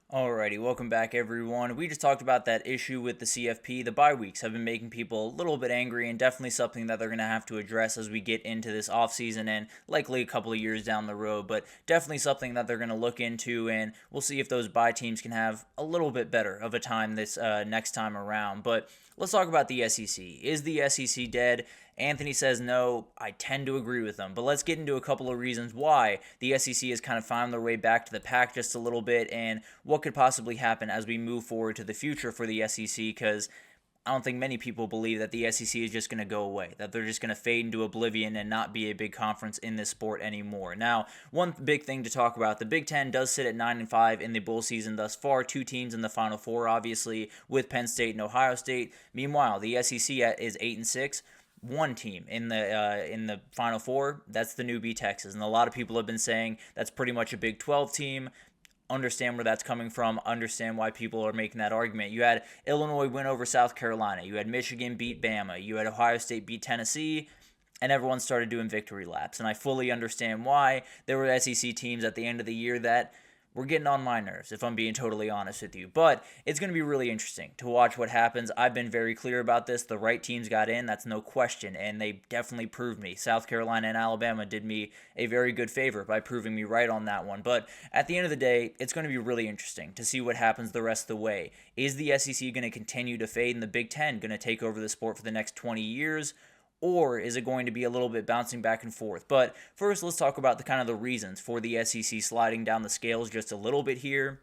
Alrighty, welcome back everyone. We just talked about that issue with the CFP. The bye weeks have been making people a little bit angry and definitely something that they're going to have to address as we get into this offseason and likely a couple of years down the road, but definitely something that they're going to look into, and we'll see if those bye teams can have a little bit better of a time this next time around. But let's talk about the SEC. Is the SEC dead? Anthony says no. I tend to agree with him, but let's get into a couple of reasons why the SEC has kind of found their way back to the pack just a little bit and what could possibly happen as we move forward to the future for the SEC, because I don't think many people believe that the SEC is just going to go away, that they're just going to fade into oblivion and not be a big conference in this sport anymore. Now, one big thing to talk about, the Big Ten does sit at 9-5 in the bowl season thus far, two teams in the Final Four, obviously, with Penn State and Ohio State. Meanwhile, the SEC is 8-6. One team in the Final Four, that's the newbie Texas, and a lot of people have been saying that's pretty much a Big 12 team. Understand where that's coming from, understand why people are making that argument. You had Illinois win over South Carolina, you had Michigan beat Bama, you had Ohio State beat Tennessee, and everyone started doing victory laps. And I fully understand why. There were SEC teams at the end of the year that were getting on my nerves, if I'm being totally honest with you. But it's going to be really interesting to watch what happens. I've been very clear about this. The right teams got in, that's no question, and they definitely proved me. South Carolina and Alabama did me a very good favor by proving me right on that one. But at the end of the day, it's going to be really interesting to see what happens the rest of the way. Is the SEC going to continue to fade and the Big Ten going to take over the sport for the next 20 years? Or is it going to be a little bit bouncing back and forth? But first, let's talk about the kind of the reasons for the SEC sliding down the scales just a little bit here.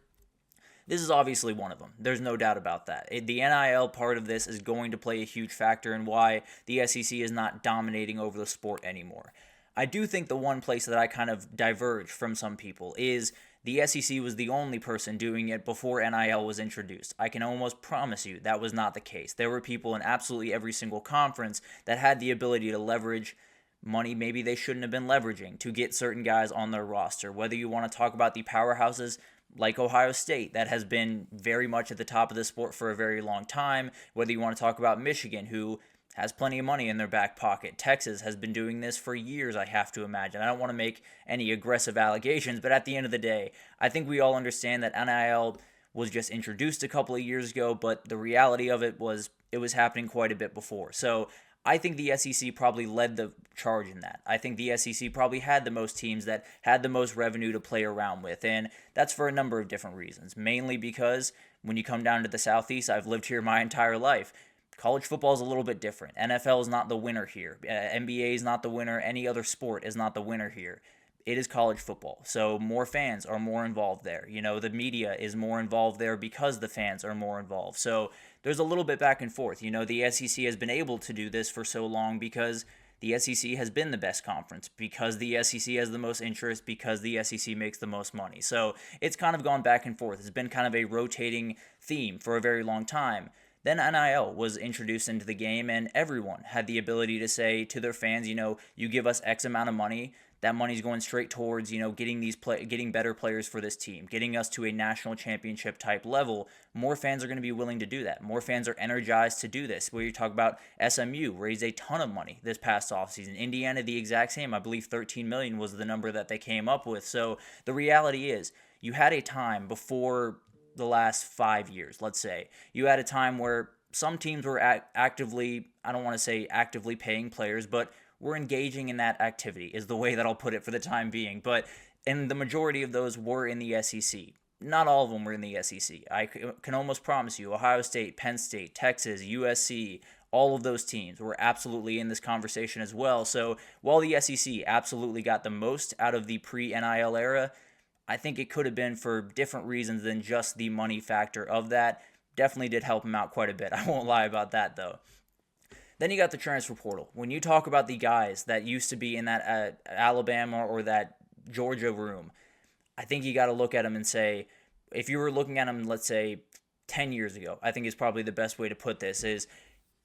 This is obviously one of them. There's no doubt about that. The NIL part of this is going to play a huge factor in why the SEC is not dominating over the sport anymore. I do think the one place that I kind of diverge from some people is the SEC was the only person doing it before NIL was introduced. I can almost promise you that was not the case. There were people in absolutely every single conference that had the ability to leverage money maybe they shouldn't have been leveraging to get certain guys on their roster. Whether you want to talk about the powerhouses like Ohio State, that has been very much at the top of the sport for a very long time, whether you want to talk about Michigan, who has plenty of money in their back pocket. Texas has been doing this for years, I have to imagine. I don't want to make any aggressive allegations, but at the end of the day, I think we all understand that NIL was just introduced a couple of years ago, but the reality of it was happening quite a bit before. So I think the SEC probably led the charge in that. I think the SEC probably had the most teams that had the most revenue to play around with, and that's for a number of different reasons. Mainly because when you come down to the Southeast, I've lived here my entire life. College football is a little bit different. NFL is not the winner here. NBA is not the winner. Any other sport is not the winner here. It is college football. So more fans are more involved there. The media is more involved there because the fans are more involved. So there's a little bit back and forth. The SEC has been able to do this for so long because the SEC has been the best conference, because the SEC has the most interest, because the SEC makes the most money. So it's kind of gone back and forth. It's been kind of a rotating theme for a very long time. Then NIL was introduced into the game, and everyone had the ability to say to their fans, you give us X amount of money, that money's going straight towards, getting better players for this team, getting us to a national championship type level. More fans are going to be willing to do that. More fans are energized to do this. Where you talk about SMU raised a ton of money this past offseason. Indiana, the exact same. I believe $13 million was the number that they came up with. So the reality is, you had a time before the last 5 years, let's say, you had a time where some teams were actively, I don't want to say actively paying players, but were engaging in that activity is the way that I'll put it for the time being. But and the majority of those were in the SEC. Not all of them were in the SEC. I can almost promise you, Ohio State, Penn State, Texas, USC, all of those teams were absolutely in this conversation as well. So while the SEC absolutely got the most out of the pre-NIL era, I think it could have been for different reasons than just the money factor of that. Definitely did help him out quite a bit. I won't lie about that, though. Then you got the transfer portal. When you talk about the guys that used to be in that Alabama or that Georgia room, I think you got to look at them and say, if you were looking at them, let's say, 10 years ago, I think is probably the best way to put this, is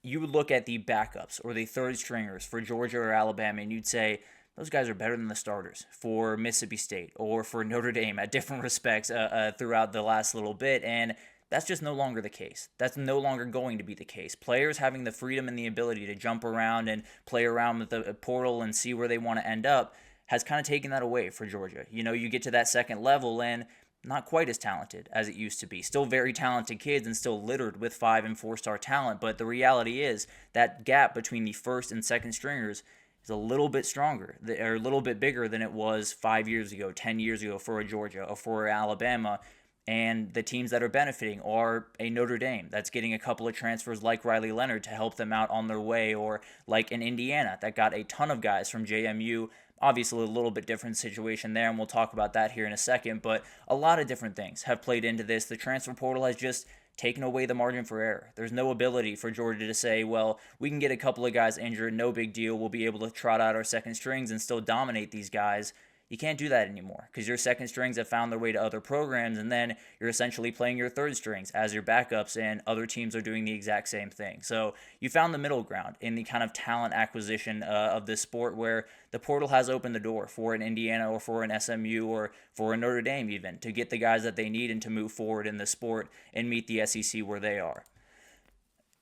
you would look at the backups or the third stringers for Georgia or Alabama, and you'd say, those guys are better than the starters for Mississippi State or for Notre Dame at different respects throughout the last little bit. And that's just no longer the case. That's no longer going to be the case. Players having the freedom and the ability to jump around and play around with the portal and see where they want to end up has kind of taken that away for Georgia. You get to that second level, and not quite as talented as it used to be. Still very talented kids and still littered with 5 and 4-star talent, but the reality is that gap between the first and second stringers is a little bit stronger, or a little bit bigger than it was 5 years ago, 10 years ago for a Georgia or for Alabama. And the teams that are benefiting are a Notre Dame that's getting a couple of transfers like Riley Leonard to help them out on their way, or like an Indiana that got a ton of guys from JMU. Obviously, a little bit different situation there, and we'll talk about that here in a second. But a lot of different things have played into this. The transfer portal has just taken away the margin for error. There's no ability for Georgia to say, well, we can get a couple of guys injured, no big deal. We'll be able to trot out our second strings and still dominate these guys. You can't do that anymore because your second strings have found their way to other programs, and then you're essentially playing your third strings as your backups, and other teams are doing the exact same thing. So you found the middle ground in the kind of talent acquisition of this sport, where the portal has opened the door for an Indiana or for an SMU or for a Notre Dame even to get the guys that they need and to move forward in the sport and meet the SEC where they are.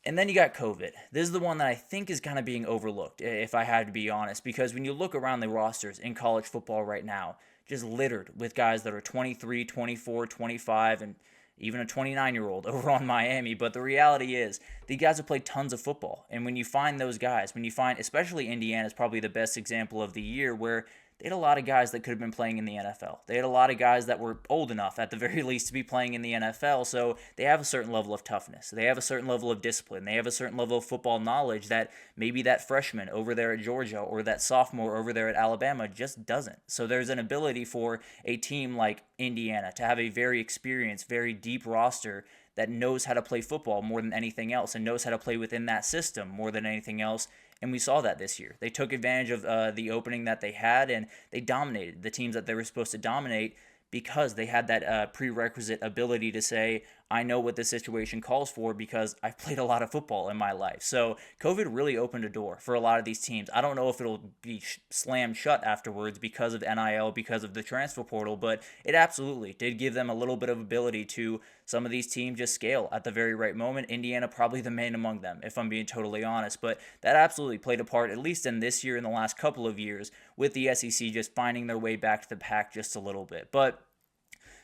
And then you got COVID. This is the one that I think is kind of being overlooked, if I had to be honest, because when you look around the rosters in college football right now, just littered with guys that are 23, 24, 25, and even a 29-year-old over on Miami. But the reality is, the guys have played tons of football. And when you find those guys, especially Indiana is probably the best example of the year, where they had a lot of guys that could have been playing in the NFL. They had a lot of guys that were old enough, at the very least, to be playing in the NFL, so they have a certain level of toughness. They have a certain level of discipline. They have a certain level of football knowledge that maybe that freshman over there at Georgia or that sophomore over there at Alabama just doesn't. So there's an ability for a team like Indiana to have a very experienced, very deep roster that knows how to play football more than anything else and knows how to play within that system more than anything else. And we saw that this year. They took advantage of the opening that they had, and they dominated the teams that they were supposed to dominate because they had that prerequisite ability to say, I know what this situation calls for because I've played a lot of football in my life. So COVID really opened a door for a lot of these teams. I don't know if it'll be slammed shut afterwards because of NIL, because of the transfer portal, but it absolutely did give them a little bit of ability to some of these teams just scale at the very right moment. Indiana probably the main among them, if I'm being totally honest, but that absolutely played a part, at least in this year, in the last couple of years, with the SEC just finding their way back to the pack just a little bit. But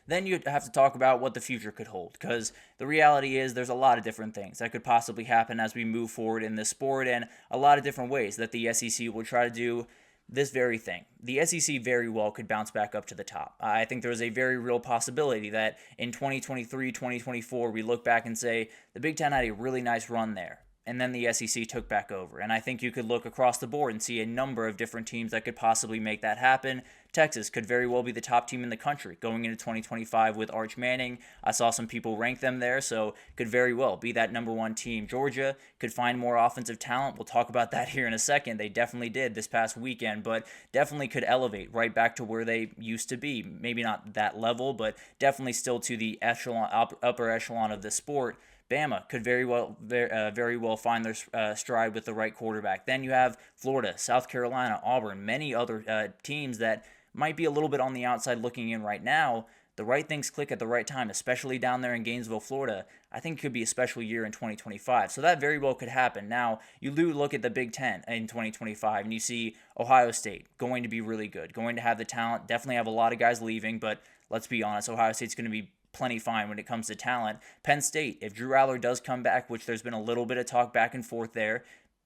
then you have to talk about what the future could hold, because the reality is there's a lot of different things that could possibly happen as we move forward in this sport, and a lot of different ways that the SEC will try to do this very thing. The SEC very well could bounce back up to the top. I think there's a very real possibility that in 2023, 2024, we look back and say the Big Ten had a really nice run there, and then the SEC took back over. And I think you could look across the board and see a number of different teams that could possibly make that happen. Texas could very well be the top team in the country going into 2025 with Arch Manning. I saw some people rank them there, so could very well be that number one team. Georgia could find more offensive talent. We'll talk about that here in a second. They definitely did this past weekend, but definitely could elevate right back to where they used to be. Maybe not that level, but definitely still to the upper echelon of the sport. Bama could very well find their stride with the right quarterback. Then you have Florida, South Carolina, Auburn, many other teams that might be a little bit on the outside looking in right now. The right things click at the right time, especially down there in Gainesville, Florida. I think it could be a special year in 2025. So that very well could happen. Now, you do look at the Big Ten in 2025, and you see Ohio State going to be really good, going to have the talent, definitely have a lot of guys leaving, but let's be honest, Ohio State's going to be plenty fine when it comes to talent. Penn State, if Drew Aller does come back, which there's been a little bit of talk back and forth there,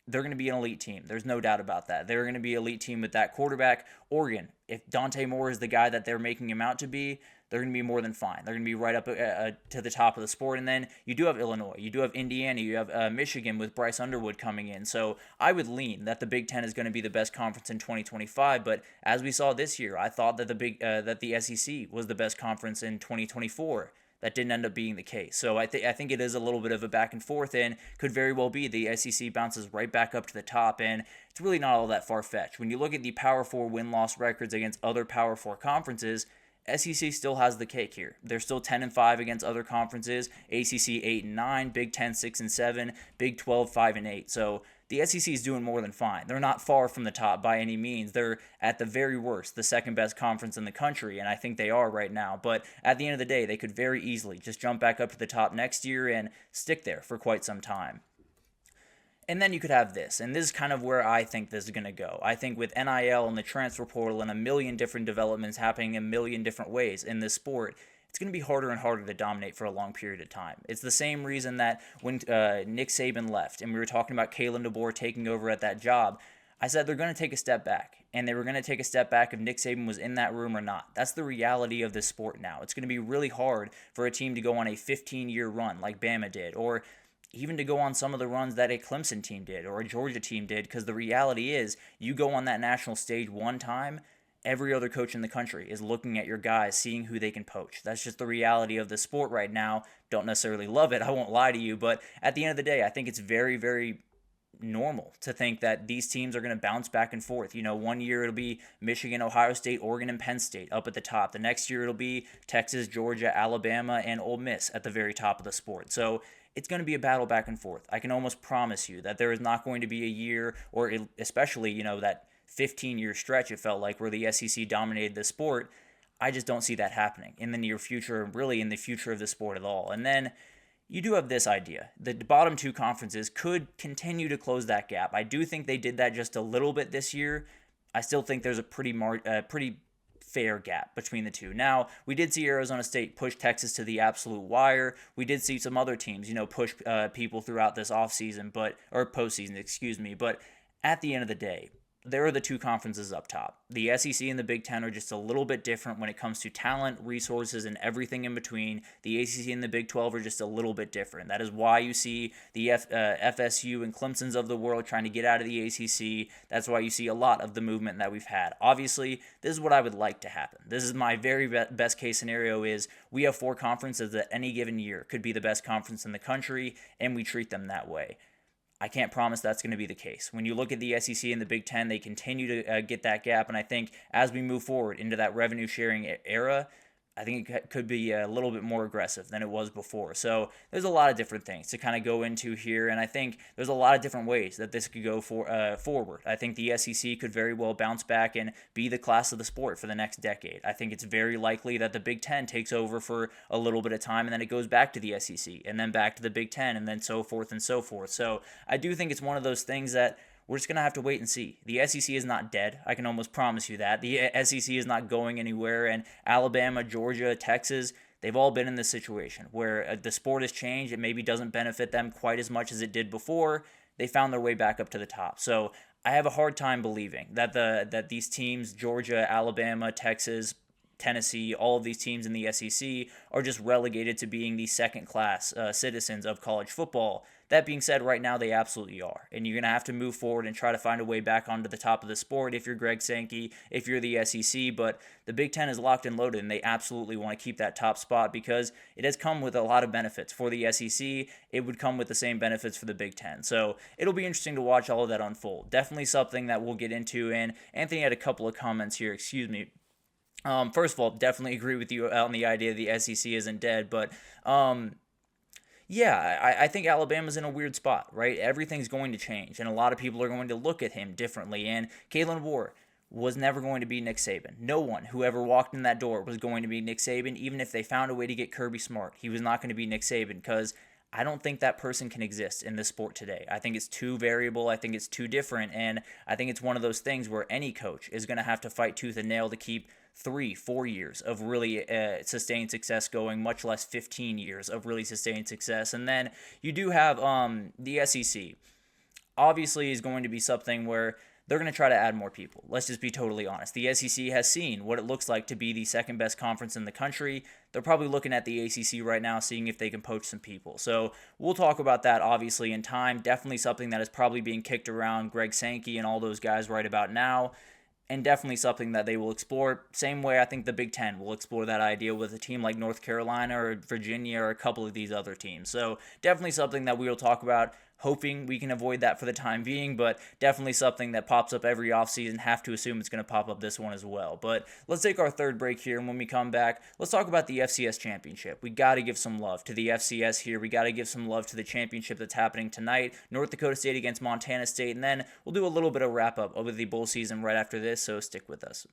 they're going to be an elite team. There's no doubt about that. They're going to be an elite team with that quarterback. Oregon, if Dante Moore is the guy that they're making him out to be, they're going to be more than fine. They're going to be right up to the top of the sport. And then you do have Illinois. You do have Indiana. You have Michigan with Bryce Underwood coming in. So I would lean that the Big Ten is going to be the best conference in 2025. But as we saw this year, I thought that the SEC was the best conference in 2024. That didn't end up being the case. So I think it is a little bit of a back and forth, and could very well be the SEC bounces right back up to the top, and it's really not all that far-fetched. When you look at the Power 4 win-loss records against other Power 4 conferences, SEC still has the cake here. They're still 10-5 against other conferences. ACC 8-9, Big 10 6-7, Big 12 5-8. So the SEC is doing more than fine. They're not far from the top by any means. They're at the very worst the second best conference in the country, and I think they are right now. But at the end of the day, they could very easily just jump back up to the top next year and stick there for quite some time. And then you could have this, and this is kind of where I think this is going to go. I think with NIL and the transfer portal and a million different developments happening in a million different ways in this sport, it's it's going to be harder and harder to dominate for a long period of time. It's the same reason that when Nick Saban left and we were talking about Kalen DeBoer taking over at that job, I said they're going to take a step back, and they were going to take a step back if Nick Saban was in that room or not. That's the reality of this sport now. It's going to be really hard for a team to go on a 15-year run like Bama did, or even to go on some of the runs that a Clemson team did or a Georgia team did, because the reality is you go on that national stage one time, every other coach in the country is looking at your guys, seeing who they can poach. That's just the reality of the sport right now. Don't necessarily love it, I won't lie to you, but at the end of the day, I think it's very, very normal to think that these teams are going to bounce back and forth. You know, one year it'll be Michigan, Ohio State, Oregon, and Penn State up at the top. The next year it'll be Texas, Georgia, Alabama, and Ole Miss at the very top of the sport. So it's going to be a battle back and forth. I can almost promise you that there is not going to be a year, or especially, you know, that 15-year stretch it felt like where the SEC dominated the sport. I just don't see that happening in the near future, really in the future of the sport at all. And then you do have this idea. The bottom two conferences could continue to close that gap. I do think they did that just a little bit this year. I still think there's a pretty fair gap between the two. Now, we did see Arizona State push Texas to the absolute wire. We did see some other teams, you know, push people throughout this offseason, or postseason, excuse me. But at the end of the day, there are the two conferences up top. The SEC and the Big Ten are just a little bit different when it comes to talent, resources, and everything in between. The ACC and the Big 12 are just a little bit different. That is why you see the FSU and Clemson's of the world trying to get out of the ACC. That's why you see a lot of the movement that we've had. Obviously, this is what I would like to happen. This is my very best case scenario is we have four conferences that any given year could be the best conference in the country, and we treat them that way. I can't promise that's going to be the case. When you look at the SEC and the Big Ten, they continue to get that gap, and I think as we move forward into that revenue sharing era, I think it could be a little bit more aggressive than it was before. So there's a lot of different things to kind of go into here, and I think there's a lot of different ways that this could go forward. I think the SEC could very well bounce back and be the class of the sport for the next decade. I think it's very likely that the Big Ten takes over for a little bit of time, and then it goes back to the SEC, and then back to the Big Ten, and then so forth and so forth. So I do think it's one of those things that we're just going to have to wait and see. The SEC is not dead. I can almost promise you that. The SEC is not going anywhere, and Alabama, Georgia, Texas, they've all been in this situation where the sport has changed. It maybe doesn't benefit them quite as much as it did before. They found their way back up to the top. So I have a hard time believing that these teams, Georgia, Alabama, Texas, Tennessee, all of these teams in the SEC are just relegated to being the second-class citizens of college football. That being said, right now they absolutely are, and you're going to have to move forward and try to find a way back onto the top of the sport if you're Greg Sankey, if you're the SEC, but the Big Ten is locked and loaded, and they absolutely want to keep that top spot because it has come with a lot of benefits. For the SEC, it would come with the same benefits for the Big Ten, so it'll be interesting to watch all of that unfold. Definitely something that we'll get into, and Anthony had a couple of comments here, First of all, definitely agree with you on the idea the SEC isn't dead, but yeah, I think Alabama's in a weird spot, right? Everything's going to change, and a lot of people are going to look at him differently, and Kalen DeBoer was never going to be Nick Saban. No one who ever walked in that door was going to be Nick Saban, even if they found a way to get Kirby Smart. He was not going to be Nick Saban because I don't think that person can exist in this sport today. I think it's too variable. I think it's too different, and I think it's one of those things where any coach is going to have to fight tooth and nail to keep 3-4 years of really sustained success going, much less 15 years of really sustained success. And then you do have the SEC. Obviously is going to be something where they're going to try to add more people. Let's just be totally honest. The SEC has seen what it looks like to be the second best conference in the country. They're probably looking at the ACC right now, seeing if they can poach some people. So we'll talk about that obviously in time. Definitely something that is probably being kicked around Greg Sankey and all those guys right about now. And definitely something that they will explore. Same way I think the Big Ten will explore that idea with a team like North Carolina or Virginia or a couple of these other teams. So definitely something that we will talk about, hoping we can avoid that for the time being, but definitely something that pops up every offseason. Have to assume it's going to pop up this one as well. But let's take our third break here, and when we come back, let's talk about the FCS Championship. We got to give some love to the FCS here. We got to give some love to the championship that's happening tonight. North Dakota State against Montana State, and then we'll do a little bit of wrap-up over the bowl season right after this, so stick with us.